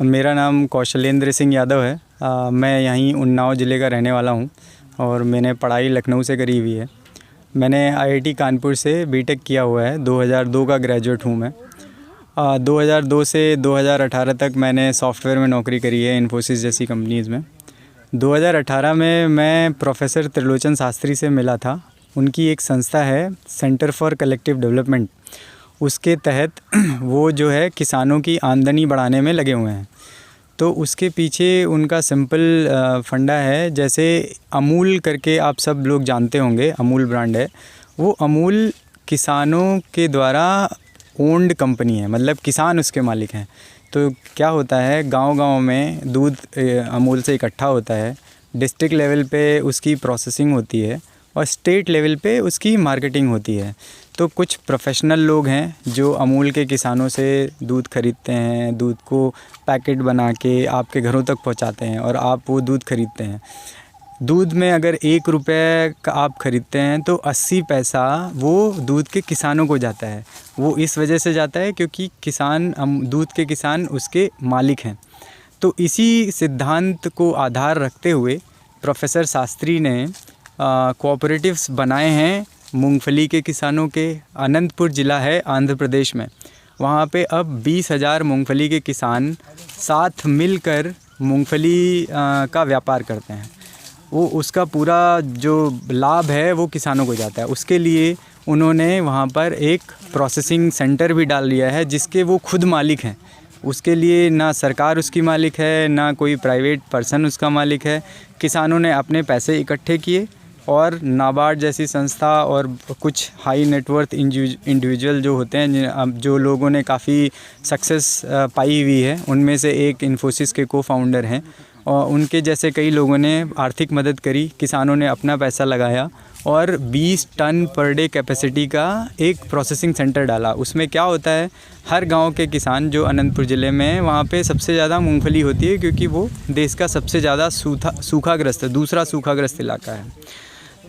मेरा नाम कौशलेंद्र सिंह यादव है। मैं यहीं उन्नाव ज़िले का रहने वाला हूँ और मैंने पढ़ाई लखनऊ से करी हुई है। मैंने आईआईटी कानपुर से बीटेक किया हुआ है। 2002 का ग्रेजुएट हूँ मैं। 2002 से 2018 तक मैंने सॉफ्टवेयर में नौकरी करी है, इन्फोसिस जैसी कंपनीज़ में। 2018 में मैं प्रोफेसर त्रिलोचन शास्त्री से मिला था। उनकी एक संस्था है सेंटर फॉर कलेक्टिव डेवलपमेंट, उसके तहत वो जो है किसानों की आमदनी बढ़ाने में लगे हुए हैं। तो उसके पीछे उनका सिंपल फंडा है। जैसे अमूल करके आप सब लोग जानते होंगे, अमूल ब्रांड है। वो अमूल किसानों के द्वारा ओन्ड कंपनी है, मतलब किसान उसके मालिक हैं। तो क्या होता है, गांव-गांव में दूध अमूल से इकट्ठा होता है, डिस्ट्रिक्ट लेवल पे उसकी प्रोसेसिंग होती है और स्टेट लेवल पे उसकी मार्केटिंग होती है। तो कुछ प्रोफेशनल लोग हैं जो अमूल के किसानों से दूध ख़रीदते हैं, दूध को पैकेट बना के आपके घरों तक पहुंचाते हैं और आप वो दूध ख़रीदते हैं। दूध में अगर 1 रुपये का आप ख़रीदते हैं तो 80 पैसा वो दूध के किसानों को जाता है। वो इस वजह से जाता है क्योंकि दूध के किसान उसके मालिक हैं। तो इसी सिद्धांत को आधार रखते हुए प्रोफेसर शास्त्री ने कोऑपरेटिव्स बनाए हैं मूंगफली के किसानों के। अनंतपुर ज़िला है आंध्र प्रदेश में, वहाँ पे अब 20,000 मूंगफली के किसान साथ मिलकर मूंगफली का व्यापार करते हैं। वो उसका पूरा जो लाभ है वो किसानों को जाता है। उसके लिए उन्होंने वहाँ पर एक प्रोसेसिंग सेंटर भी डाल लिया है जिसके वो खुद मालिक हैं। उसके लिए ना सरकार उसकी मालिक है, ना कोई प्राइवेट पर्सन उसका मालिक है। किसानों ने अपने पैसे इकट्ठे किए और नाबार्ड जैसी संस्था और कुछ हाई नेटवर्थ इंडिविजुअल जो होते हैं, जो लोगों ने काफ़ी सक्सेस पाई हुई है, उनमें से एक इन्फोसिस के को फाउंडर हैं और उनके जैसे कई लोगों ने आर्थिक मदद करी। किसानों ने अपना पैसा लगाया और 20 टन पर डे कैपेसिटी का एक प्रोसेसिंग सेंटर डाला। उसमें क्या होता है, हर गांव के किसान जो अनंतपुर ज़िले में है वहाँ पे सबसे ज़्यादा मूंगफली होती है क्योंकि वो देश का सबसे ज़्यादा सूखाग्रस्त दूसरा सूखाग्रस्त इलाका है।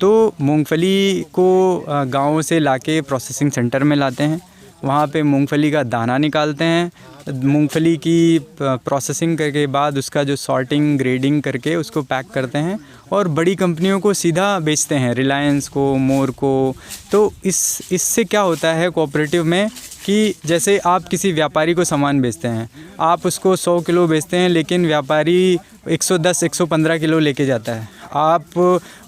तो मूंगफली को गाँव से लाके प्रोसेसिंग सेंटर में लाते हैं, वहाँ पे मूंगफली का दाना निकालते हैं। मूंगफली की प्रोसेसिंग करके बाद उसका जो सॉर्टिंग ग्रेडिंग करके उसको पैक करते हैं और बड़ी कंपनियों को सीधा बेचते हैं, रिलायंस को, मोर को। तो इससे क्या होता है कोऑपरेटिव में कि जैसे आप किसी व्यापारी को सामान बेचते हैं, आप उसको 100 किलो बेचते हैं लेकिन व्यापारी 110-115 किलो लेके जाता है। आप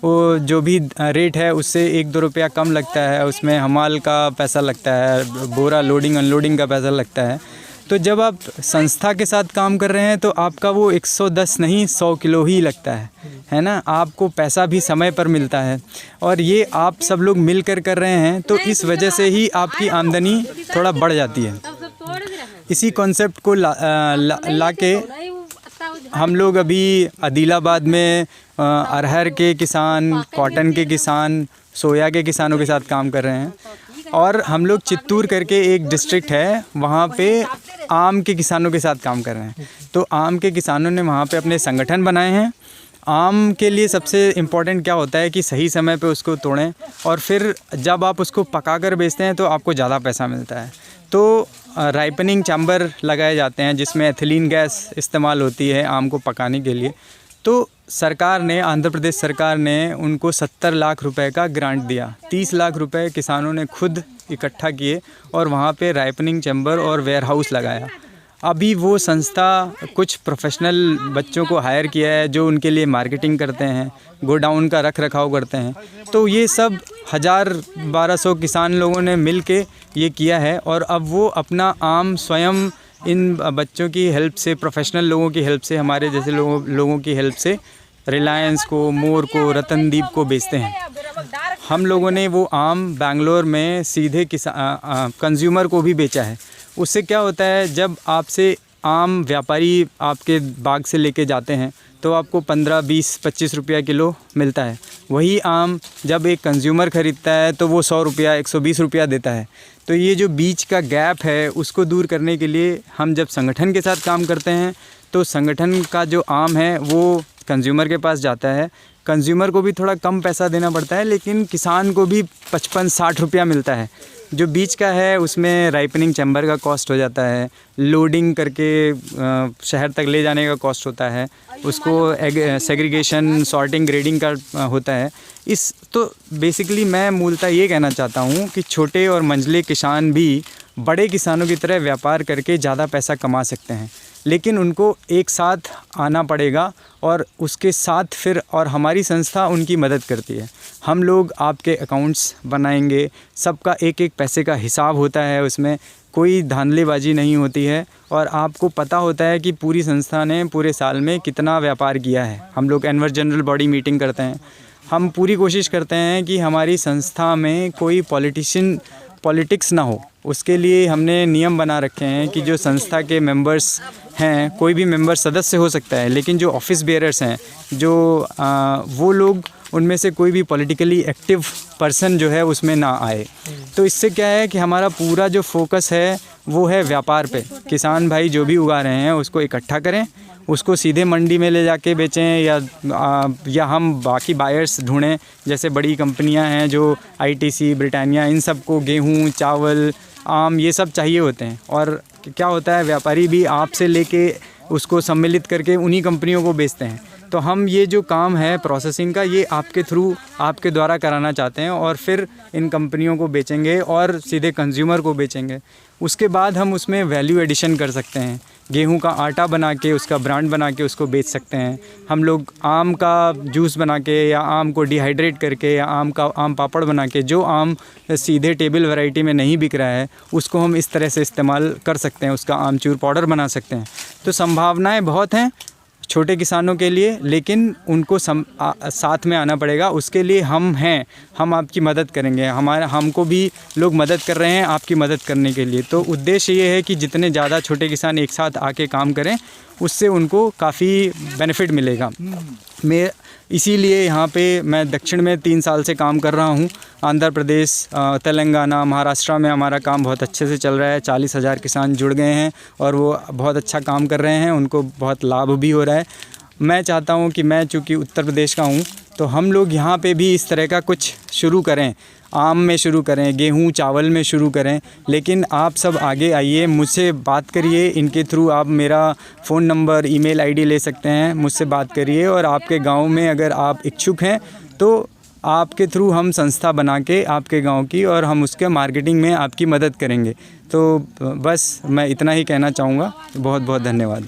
वो जो भी रेट है उससे 1-2 रुपया कम लगता है, उसमें हमाल का पैसा लगता है, बोरा लोडिंग अनलोडिंग का पैसा लगता है। तो जब आप संस्था के साथ काम कर रहे हैं तो आपका वो 110 नहीं 100 किलो ही लगता है ना। आपको पैसा भी समय पर मिलता है और ये आप सब लोग मिलकर कर रहे हैं तो इस वजह से ही आपकी आमदनी थोड़ा बढ़ जाती है। इसी कॉन्सेप्ट को लाके हम लोग अभी आदिलाबाद में अरहर के किसान, कॉटन के किसान, सोया के किसानों के साथ काम कर रहे हैं। और हम लोग चित्तूर करके एक डिस्ट्रिक्ट है, वहाँ पे आम के किसानों के साथ काम कर रहे हैं। तो आम के किसानों ने वहाँ पे अपने संगठन बनाए हैं। आम के लिए सबसे इम्पोर्टेंट क्या होता है कि सही समय पे उसको तोड़ें और फिर जब आप उसको पकाकर बेचते हैं तो आपको ज़्यादा पैसा मिलता है। तो राइपनिंग चैम्बर लगाए जाते हैं जिसमें एथिलीन गैस इस्तेमाल होती है आम को पकाने के लिए। तो सरकार ने, आंध्र प्रदेश सरकार ने उनको 70 लाख रुपए का ग्रांट दिया। 30 लाख रुपए किसानों ने खुद इकट्ठा किए और वहाँ पे राइपनिंग चैम्बर और वेयर हाउस लगाया। अभी वो संस्था कुछ प्रोफेशनल बच्चों को हायर किया है जो उनके लिए मार्केटिंग करते हैं, गोडाउन का रख रखाव करते हैं। तो ये सब 1000-1200 किसान लोगों ने मिल के ये किया है और अब वो अपना आम स्वयं इन बच्चों की हेल्प से, प्रोफेशनल लोगों की हेल्प से, हमारे जैसे लोगों की हेल्प से रिलायंस को, मोर को, रतनदीप को बेचते हैं। हम लोगों ने वो आम बेंगलोर में सीधे कंज्यूमर को भी बेचा है। उससे क्या होता है, जब आपसे आम व्यापारी आपके बाग से लेके जाते हैं तो आपको 15, 20, 25 रुपया किलो मिलता है। वही आम जब एक कंज्यूमर ख़रीदता है तो वो 100 रुपया, 120 रुपया देता है। तो ये जो बीच का गैप है उसको दूर करने के लिए हम जब संगठन के साथ काम करते हैं तो संगठन का जो आम है वो कंज्यूमर के पास जाता है। कंज्यूमर को भी थोड़ा कम पैसा देना पड़ता है लेकिन किसान को भी 55-60 रुपया मिलता है। जो बीच का है उसमें राइपनिंग चैम्बर का कॉस्ट हो जाता है, लोडिंग करके शहर तक ले जाने का कॉस्ट होता है, उसको सेग्रीगेशन, सॉर्टिंग, ग्रेडिंग का होता है। तो बेसिकली मैं मूलतः ये कहना चाहता हूँ कि छोटे और मंझले किसान भी बड़े किसानों की तरह व्यापार करके ज़्यादा पैसा कमा सकते हैं, लेकिन उनको एक साथ आना पड़ेगा और उसके साथ फिर और हमारी संस्था उनकी मदद करती है। हम लोग आपके अकाउंट्स बनाएंगे, सबका एक एक पैसे का हिसाब होता है, उसमें कोई धांधलीबाजी नहीं होती है और आपको पता होता है कि पूरी संस्था ने पूरे साल में कितना व्यापार किया है। हम लोग एनुअल जनरल बॉडी मीटिंग करते हैं। हम पूरी कोशिश करते हैं कि हमारी संस्था में कोई पॉलिटिक्स ना हो। उसके लिए हमने नियम बना रखे हैं कि जो संस्था के मेंबर्स हैं, कोई भी मेंबर सदस्य हो सकता है, लेकिन जो ऑफिस बेयरर्स हैं, वो लोग, उनमें से कोई भी पॉलिटिकली एक्टिव पर्सन जो है उसमें ना आए। तो इससे क्या है कि हमारा पूरा जो फोकस है वो है व्यापार पे। किसान भाई जो भी उगा रहे हैं उसको इकट्ठा करें, उसको सीधे मंडी में ले जाके बेचें या हम बाकी बायर्स ढूंढें। जैसे बड़ी कंपनियां हैं जो ITC, ब्रिटानिया, इन सब को गेहूं, चावल, आम ये सब चाहिए होते हैं और क्या होता है व्यापारी भी आपसे लेके उसको सम्मिलित करके उन्हीं कंपनियों को बेचते हैं। तो हम ये जो काम है प्रोसेसिंग का, ये आपके थ्रू, आपके द्वारा कराना चाहते हैं और फिर इन कंपनियों को बेचेंगे और सीधे कंज्यूमर को बेचेंगे। उसके बाद हम उसमें वैल्यू एडिशन कर सकते हैं। गेहूं का आटा बना के उसका ब्रांड बना के उसको बेच सकते हैं। हम लोग आम का जूस बना के या आम को डिहाइड्रेट करके या आम पापड़ बना के, जो आम सीधे टेबल वैरायटी में नहीं बिक रहा है उसको हम इस तरह से इस्तेमाल कर सकते हैं, उसका आमचूर पाउडर बना सकते हैं। तो संभावनाएं बहुत हैं छोटे किसानों के लिए, लेकिन उनको साथ में आना पड़ेगा। उसके लिए हम हैं, हम आपकी मदद करेंगे। हमको भी लोग मदद कर रहे हैं आपकी मदद करने के लिए। तो उद्देश्य ये है कि जितने ज़्यादा छोटे किसान एक साथ आके काम करें उससे उनको काफ़ी बेनिफिट मिलेगा। मैं इसीलिए यहाँ पे मैं दक्षिण में 3 साल से काम कर रहा हूँ। आंध्र प्रदेश, तेलंगाना, महाराष्ट्र में हमारा काम बहुत अच्छे से चल रहा है। 40,000 किसान जुड़ गए हैं और वो बहुत अच्छा काम कर रहे हैं, उनको बहुत लाभ भी हो रहा है। मैं चाहता हूँ कि मैं चूँकि उत्तर प्रदेश का हूँ तो हम लोग यहाँ पे भी इस तरह का कुछ शुरू करें, आम में शुरू करें, गेहूं चावल में शुरू करें। लेकिन आप सब आगे आइए, मुझसे बात करिए। इनके थ्रू आप मेरा फ़ोन नंबर, ईमेल आईडी ले सकते हैं, मुझसे बात करिए। और आपके गांव में अगर आप इच्छुक हैं तो आपके थ्रू हम संस्था बना के आपके गांव की, और हम उसके मार्केटिंग में आपकी मदद करेंगे। तो बस मैं इतना ही कहना चाहूँगा। बहुत बहुत धन्यवाद।